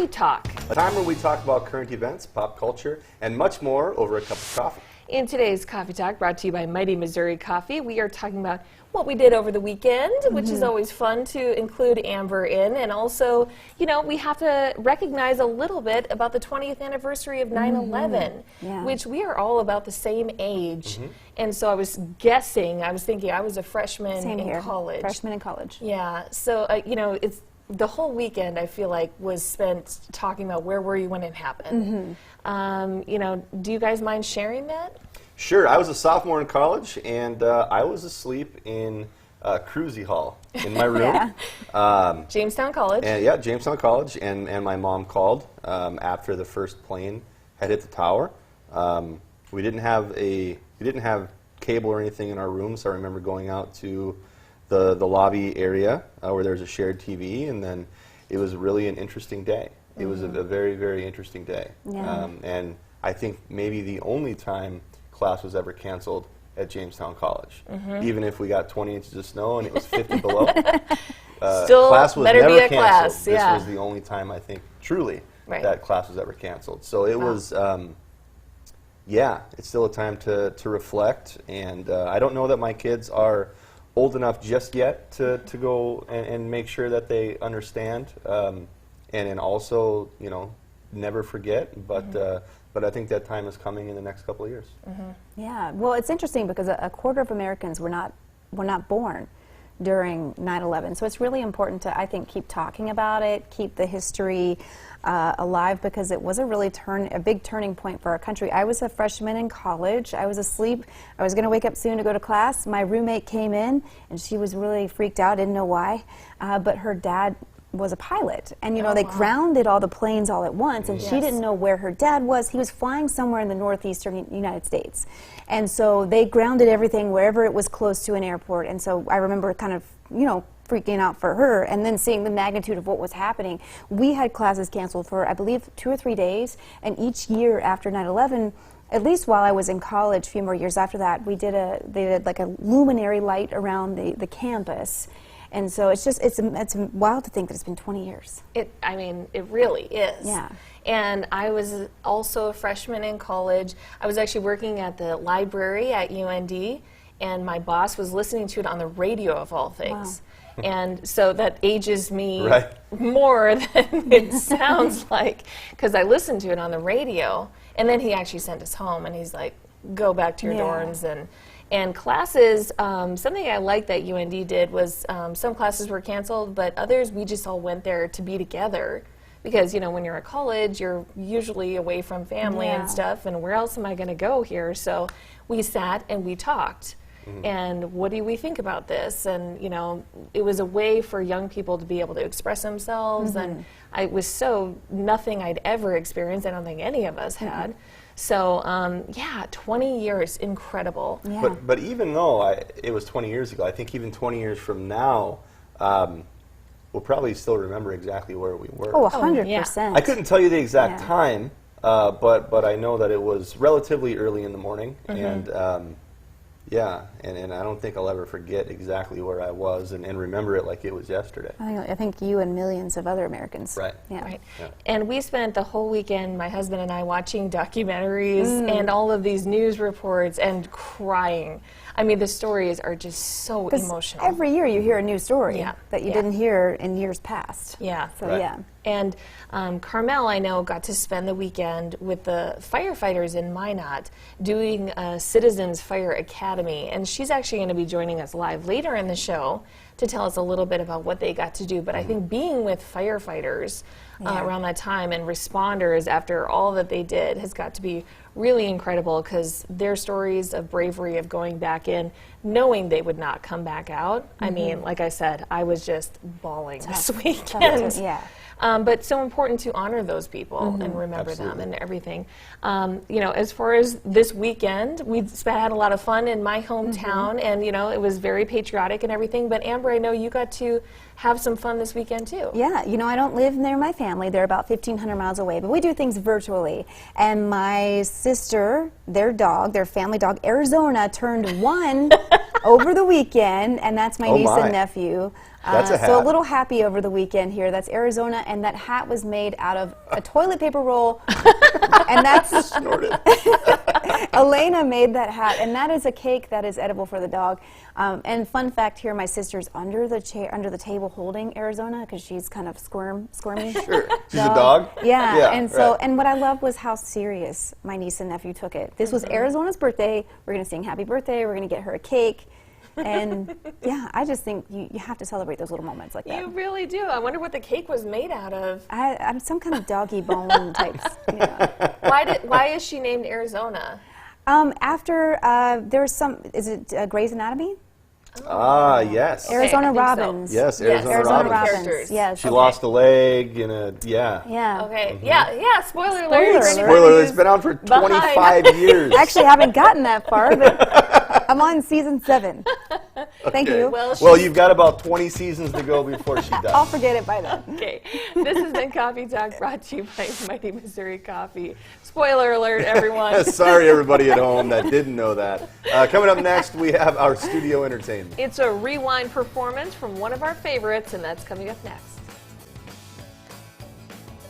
Coffee Talk. A time where we talk about current events, pop culture, and much more over a cup of coffee. In today's Coffee Talk, brought to you by Mighty Missouri Coffee, we are talking about what we did over the weekend, which is always fun to include Amber in. And also, you know, we have to recognize a little bit about the 20th anniversary of 9/11, which we are all about the same age. And so I was thinking I was a freshman in college. Freshman in college. Yeah, so, you know, it's the whole weekend, I feel like, was spent talking about where were you when it happened. You know, do you guys mind sharing that? Sure. I was a sophomore in college, and I was asleep in Cruzy Hall in my room. Jamestown College. And, yeah, Jamestown College, and my mom called after the first plane had hit the tower. We didn't have cable or anything in our room, so I remember going out to the lobby area where there was a shared TV, and then it was really an interesting day. It was a very, very interesting day. And I think maybe the only time class was ever canceled at Jamestown College. Even if we got 20 inches of snow and it was 50 below, Still class was better never be a canceled. class. This was the only time I think truly that class was ever canceled. So it was, it's still a time to reflect. And I don't know that my kids are old enough just yet to go and make sure that they understand, and also, you know, never forget. But I think that time is coming in the next couple of years. Yeah, well, it's interesting because a quarter of Americans were not born during 9/11. So it's really important to, I think, keep talking about it, keep the history alive, because it was a big turning point for our country. I was a freshman in college. I was asleep. I was going to wake up soon to go to class. My roommate came in, and she was really freaked out. Didn't know why, but her dad was a pilot, and you know they grounded all the planes all at once, and she didn't know where her dad was. He was flying somewhere in the northeastern United States, and so they grounded everything wherever it was close to an airport. And so I remember kind of, you know, freaking out for her, and then seeing the magnitude of what was happening. We had classes canceled for, I believe, 2 or 3 days, and each year after 9/11, at least while I was in college, a few more years after that, they did like a luminary light around the campus. And so it's wild to think that it's been 20 years. I mean, it really is. Yeah. And I was also a freshman in college. I was actually working at the library at UND, and my boss was listening to it on the radio, of all things. Wow. And so that ages me more than it sounds like, because I listened to it on the radio, and then he actually sent us home, and he's like, go back to your dorms. And classes, something I liked that UND did was some classes were canceled, but others we just all went there to be together. Because, you know, when you're at college, you're usually away from family and stuff, and where else am I going to go here? So we sat and we talked. And what do we think about this? And, you know, it was a way for young people to be able to express themselves. And it was nothing I'd ever experienced. I don't think any of us had. So, 20 years, incredible. Yeah. But even though it was 20 years ago, I think even 20 years from now, we'll probably still remember exactly where we were. Oh, 100%. I couldn't tell you the exact time, but I know that it was relatively early in the morning. And I don't think I'll ever forget exactly where I was and remember it like it was yesterday. I think you and millions of other Americans. Right. Yeah. Right. Yeah. And we spent the whole weekend, my husband and I, watching documentaries and all of these news reports and crying. I mean, the stories are just so emotional. Every year you hear a new story that you didn't hear in years past. Yeah. So, And Carmel, I know, got to spend the weekend with the firefighters in Minot doing Citizens Fire Academy. And she's actually going to be joining us live later in the show to tell us a little bit about what they got to do. But I think being with firefighters around that time and responders after all that they did has got to be really incredible, because their stories of bravery of going back in, knowing they would not come back out. I mean, like I said, I was just bawling this weekend. But so important to honor those people and remember them and everything. You know, as far as this weekend, we had a lot of fun in my hometown, and you know, it was very patriotic and everything. But Amber, I know you got to have some fun this weekend too. Yeah, you know, I don't live near my family. They're about 1,500 miles away, but we do things virtually. And my sister, their family dog, Arizona, turned 1 over the weekend, and that's my Oh, niece my. and nephew. That's a So a hat. little happy over the weekend here. That's Arizona, and that hat was made out of a toilet paper roll, and that's Snorted. Elena made that hat, and that is a cake that is edible for the dog. And fun fact here, my sister's under the chair, under the table, holding Arizona because she's kind of squirmy. Sure. She's a dog? Yeah. Yeah, And so, right. and what I loved was how serious my niece and nephew took it. This was Arizona's birthday. We're going to sing happy birthday. We're going to get her a cake. And yeah, I just think you have to celebrate those little moments like that. You really do. I wonder what the cake was made out of. I'm some kind of doggy bone types. Yeah. Why is she named Arizona? After there's some, is it Grey's Anatomy? Ah, yes. Arizona I think so. Robbins. Yes, Arizona Arizona Robbins. Characters. Yes. She lost a leg in a, yeah. Yeah. Okay. Yeah. Spoiler alert. Spoiler for alert. anybody Spoiler alert, it's who's been out for behind. 25 years. Actually, I haven't gotten that far, but I'm on season 7. Thank Okay. you. Well, You've got about 20 seasons to go before she I'll dies. forget it by then. Okay, this has been Coffee Talk brought to you by Mighty Missouri Coffee. Spoiler alert, everyone. Sorry, everybody at home that didn't know that. Coming up next, we have our studio entertainment. It's a rewind performance from one of our favorites, and that's coming up next.